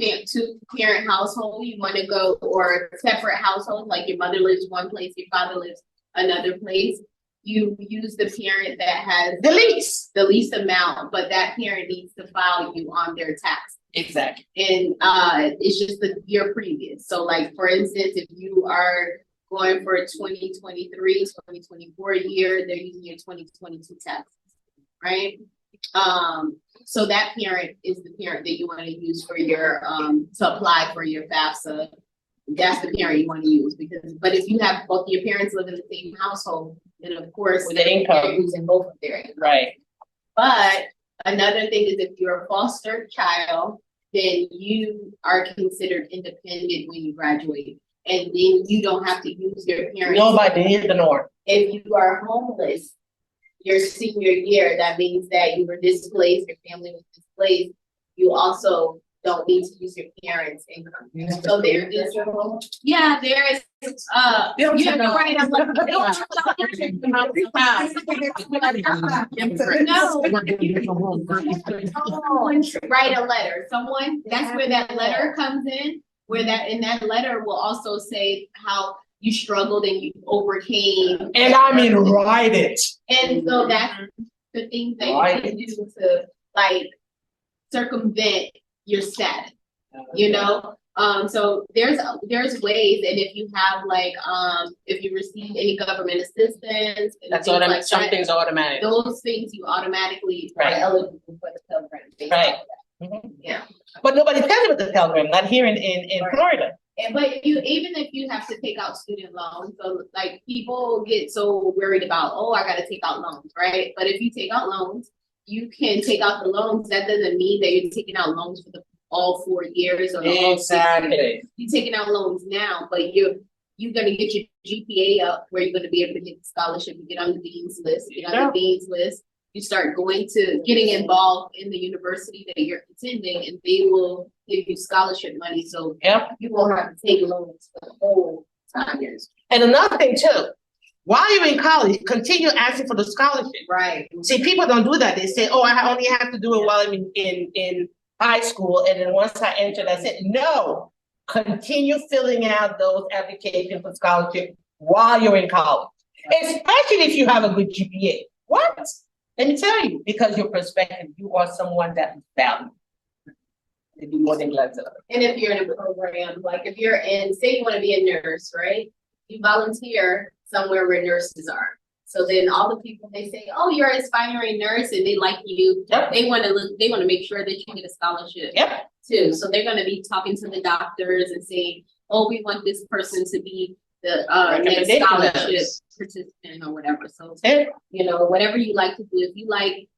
parent household, you want to go, or separate households, like your mother lives one place, your father lives another place, you use the parent that has the least amount, but that parent needs to file you on their tax. Exactly. And it's just the year previous. So like, for instance, if you are going for a 2023, 2024 year, they're using your 2022 taxes, right? So that parent is the parent that you want to use for your to apply for your FAFSA. That's the parent you want to use, but if you have both your parents live in the same household, then of course with the income, you're using both of their income. Right. But another thing is if you're a foster child, then you are considered independent when you graduate. And then you don't have to use your parents. Nobody in the north. If you are homeless your senior year, that means that you were displaced, your family was displaced. You also don't need to use your parents' income. So there is, yeah, there is, you have to write a letter. Write a letter. Someone, that's where that letter comes in, where that, in that letter will also say how you struggled and you overcame. And I mean, write it. And so that's the things that you can do to like circumvent your status, you know? So there's ways, and if you have like, if you receive any government assistance. That's automatic, like some things are automatic. Those things you automatically are eligible for the Pell Grant. Right. Yeah. But nobody tells you about the Pell Grant, not here in Florida. But you, even if you have to take out student loans, so like people get so worried about, oh, I got to take out loans, right? But if you take out loans, you can take out the loans. That doesn't mean that you're taking out loans for all 4 years or all 6 years. You're taking out loans now, but you're gonna get your GPA up where you're gonna be able to get the scholarship. You get on the dean's list. You get on the dean's list. You start getting involved in the university that you're attending, and they will give you scholarship money. So you won't have to take loans for the whole time. And another thing too, while you're in college, continue asking for the scholarship. Right. See, people don't do that. They say, oh, I only have to do it while I'm in high school, and then once I enter, that's it. No, continue filling out those applications for scholarship while you're in college, especially if you have a good GPA. What? Let me tell you, because your perspective, you are someone that is valued. They'd be more than glad to. And if you're in a program, like if you're in, say you want to be a nurse, right? You volunteer somewhere where nurses are. So then all the people, they say, oh, you're an aspiring nurse, and they like you. Yep. They want to make sure that you get a scholarship too. So they're going to be talking to the doctors and saying, oh, we want this person to be the next scholarship participant or whatever. So you know, whatever you like to do, if you like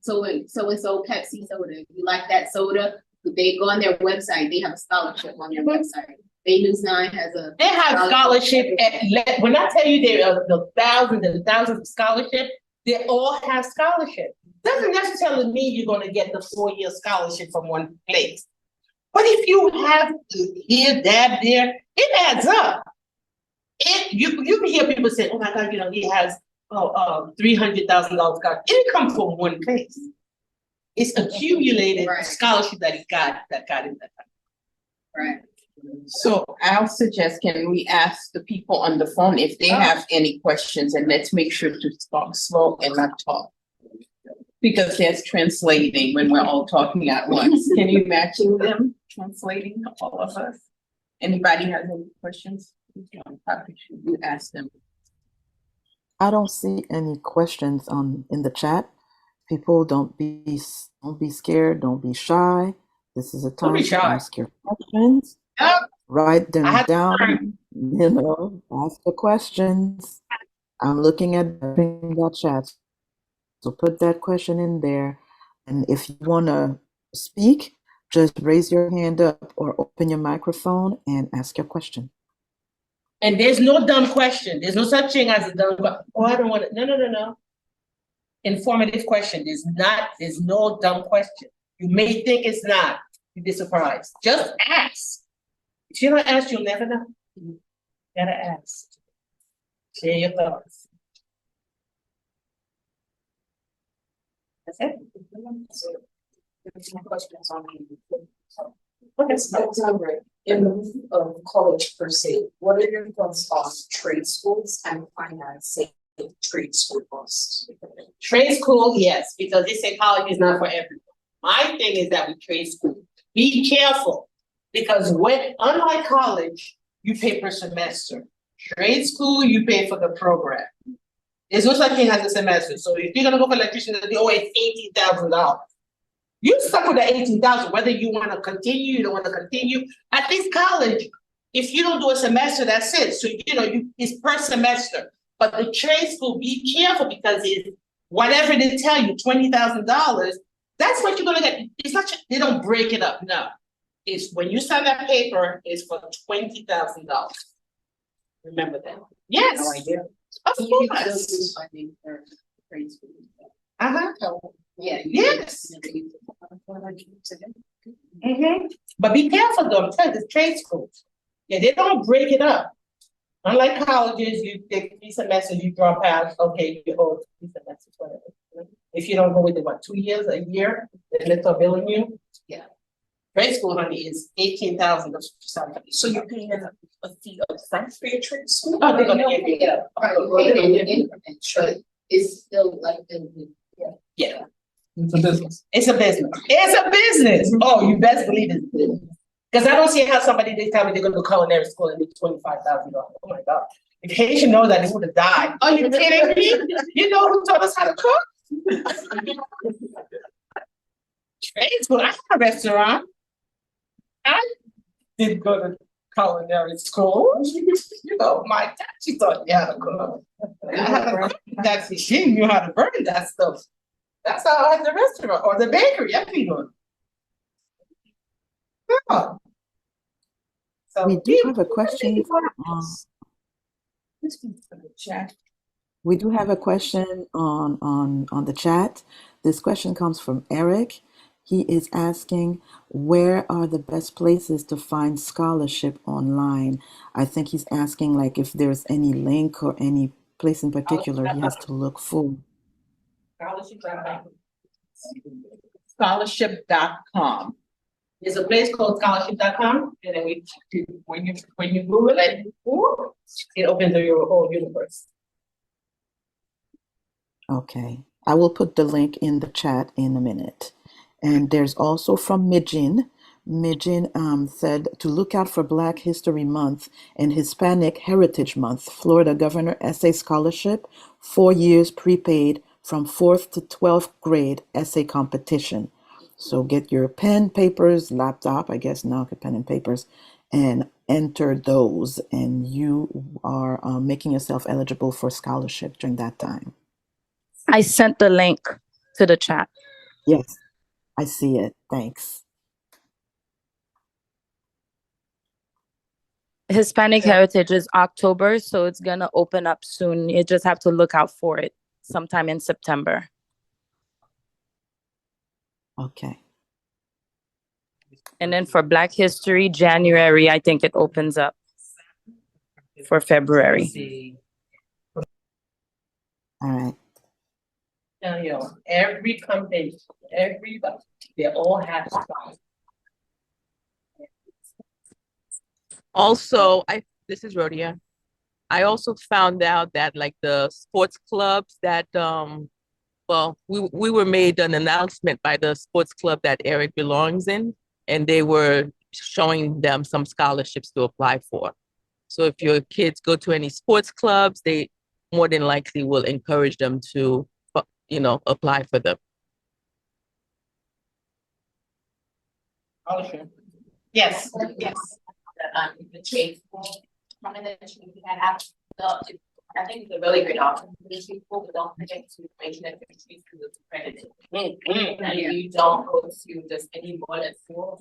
so and so Pepsi soda, if you like that soda, they go on their website, they have a scholarship on their website. Bay News 9 has a. They have scholarship. When I tell you there are the thousands and thousands of scholarships, they all have scholarship. Doesn't necessarily mean you're going to get the 4-year scholarship from one place. But if you have here, there, it adds up. You can hear people say, oh my God, you know, he has $300,000 scholarship. It comes from one place. It's accumulated scholarship that got in that time. Right. So I'll suggest, can we ask the people on the phone if they have any questions, and let's make sure to talk slow and not talk. Because there's translating when we're all talking at once. Can you imagine them translating, all of us? Anybody has any questions? You ask them. I don't see any questions in the chat. People, don't be scared, don't be shy. This is a time to ask your questions. Write them down, you know, ask the questions. I'm looking at that chat. So put that question in there. And if you want to speak, just raise your hand up or open your microphone and ask your question. And there's no dumb question. There's no such thing as a dumb question. Oh, I don't want to. No. Informative question. There's no dumb question. You may think it's not. You'd be surprised. Just ask. If you don't ask, you'll never know. You gotta ask. Share your thoughts. That's it. Questions on Alexandra, in the college per se, what are your thoughts on trade schools and financing trade school costs? Trade school, yes, because they say college is not for everyone. My thing is that with trade school, be careful, because unlike college, you pay per semester. Trade school, you pay for the program. There's no such thing as a semester. So if you're gonna go for electrician, it's $18,000. You're stuck with the $18,000, whether you want to continue, you don't want to continue. At this college, if you don't do a semester, that's it. So it's per semester. But the trade school, be careful, because it's whatever they tell you, $20,000, That's what you're gonna get. It's not, they don't break it up, no. It's when you sign that paper, it's for $20,000. Remember that. Yes. No idea. Of You can course. still do funding for trade schools. Uh-huh. Yeah. Yes. But be careful though, I'm telling you, the trade schools. Yeah, they don't break it up. Unlike colleges, you take 3 semesters, you drop out, okay, you owe 3 semesters, whatever. If you don't go with it, what, 2 years, a year, then they start billing you? Yeah. Trade school, honey, is $18,000 or something. So you're paying a fee up front for your trade school? Oh, they're gonna give you. Yeah, right, you pay it in increments, but it's still like, Yeah. It's a business. It's a business. It's a business. Oh, you best believe it's a business. Because I don't see how somebody they tell me they're going to culinary school and make $25,000. Oh my God. If Haitian knows that, they would have died. Are you kidding me? You know who taught us how to cook? Trade school. I had a restaurant. I did go to culinary school. You know, my dad, she taught me how to cook. I had a friend that she knew how to burn that stuff. That's how I had the restaurant or the bakery, everyone. Yeah. So We do have a question. We do have a question on the chat. This question comes from Eric. He is asking, where are the best places to find scholarship online? I think he's asking like if there's any link or any place in particular he has to look for. Scholarship.com. There's a place called scholarship.com, and then when you Google it, it opens your whole universe. Okay, I will put the link in the chat in a minute. And there's also from Mijin. Mijin said to look out for Black History Month and Hispanic Heritage Month, Florida Governor Essay Scholarship, 4 years prepaid from 4th to 12th grade essay competition. So get your pen, papers, laptop, I guess now pen and papers, and enter those. And you are making yourself eligible for scholarship during that time. I sent the link to the chat. Yes, I see it. Thanks. Hispanic Heritage is October, so it's going to open up soon. You just have to look out for it sometime in September. Okay. And then for Black History, January, I think it opens up for February. All right. Now, you know, every company, everybody, they all have stuff. Also, this is Rhodia. I also found out that like the sports clubs that well, we were made an announcement by the sports club that Eric belongs in, and they were showing them some scholarships to apply for. So if your kids go to any sports clubs, they more than likely will encourage them to, you know, apply for them. Yes. yes. The trade school, recommendation we had after I think it's a really great option for these people, but don't forget to make sure that your trade school is accredited. And you don't go to just any board at school,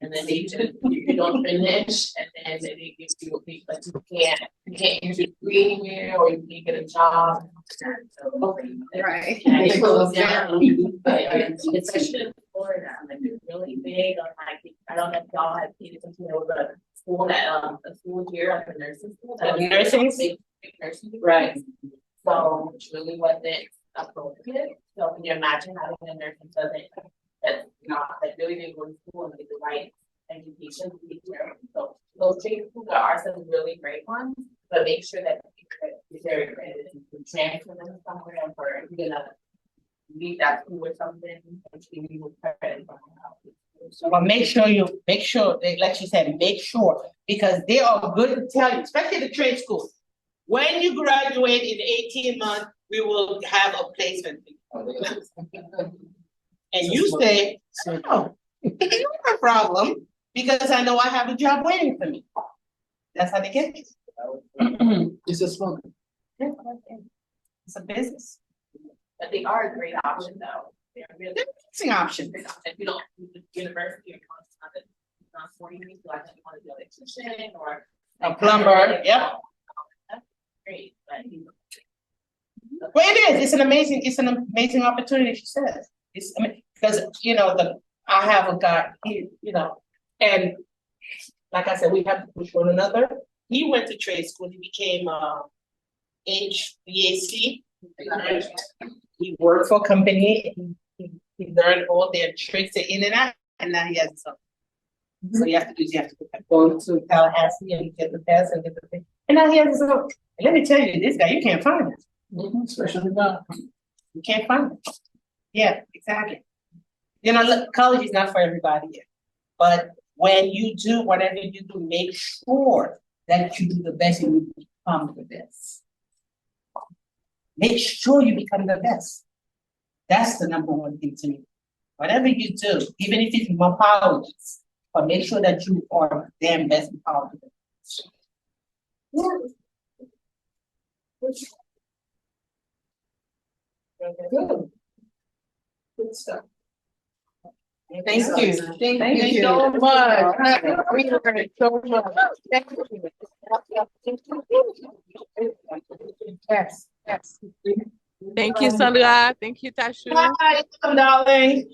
and then they just you don't finish, and then they give you a week, but you can't use your degree anywhere, or you can't get a job. Right. And it goes down, especially in Florida, like it's really big on like I don't know if y'all have paid attention to the school that a school here at the nursing school. Big nursing. Right. So it's really wasn't appropriate. So can you imagine having a nurse that doesn't that's not that really didn't go to school and get the right education to take care of them. So those trade schools are some really great ones, but make sure that you're very accredited and you can transfer them somewhere, or you're gonna leave that school or something and you will credit But make sure, like she said, make sure, because they are good to tell you, especially the trade school. When you graduate in 18 months, we will have a placement. And you say, oh, it's not a problem, because I know I have a job waiting for me. That's how they get it. It's a small. It's a business. But they are a great option though. They're It's an option. If you don't, university or not for you, so I think you want to be an electrician or. A plumber, yep. That's great, but Well, it is. It's an amazing opportunity, she says. It's, I mean, because, you know, I have a guy, and like I said, we have to push one another. He went to trade school, he became, HVAC. He worked for a company, he learned all their tricks in and out, and now he has something. So you have to go to Tallahassee and get the test and get the thing. And now he has his own. And let me tell you, this guy, you can't find him. Especially now. You can't find it. Yeah, exactly. You know, look, college is not for everybody yet. But when you do whatever you do, make sure that you do the best and you become the best. Make sure you become the best. That's the number one thing to me. Whatever you do, even if it's more powerless, but make sure that you are damn best and powerful. Good stuff. Thank you. Thank you so much. We learned so much. Thank you. Yes, yes. Thank you, Sandra. Thank you, Tashu. Bye, darling.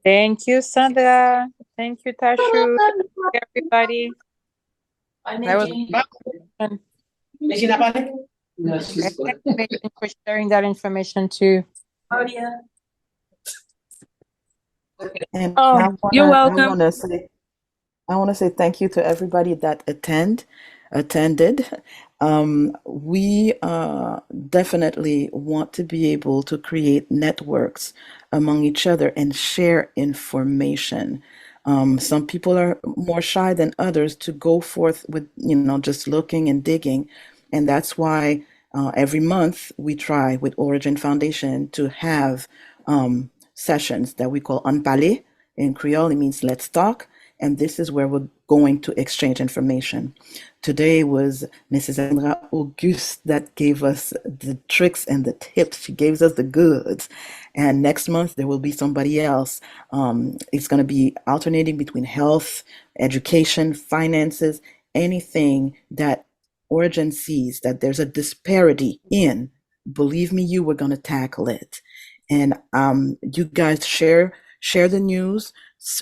Thank you, Sandra. Thank you, Tashu. Thank you, everybody. That was Is she not back? No, she's good. Thank you for sharing that information too. Claudia. And Oh, you're welcome. I want to say thank you to everybody that attended. We definitely want to be able to create networks among each other and share information. Some people are more shy than others to go forth with, just looking and digging. And that's why every month we try with Origin Foundation to have sessions that we call En Parler. In Creole, it means let's talk. And this is where we're going to exchange information. Today was Mrs. Alexandra August that gave us the tricks and the tips. She gave us the goods. And next month, there will be somebody else. It's going to be alternating between health, education, finances, anything that Origin sees that there's a disparity in. Believe me, we're going to tackle it. And you guys share the news,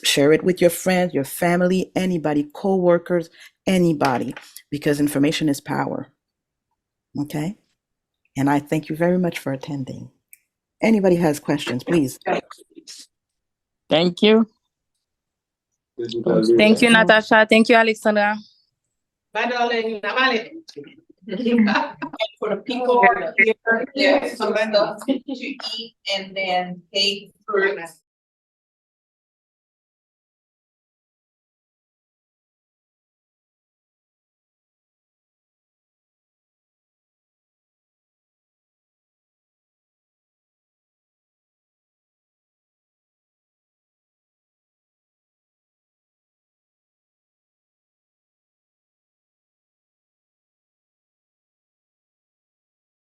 share it with your friends, your family, anybody, co-workers, anybody, because information is power. Okay? And I thank you very much for attending. Anybody has questions, please. Thank you. Thank you, Natasha. Thank you, Alexandra. Bye, darling. For the people here, there's some stuff to eat and then cake for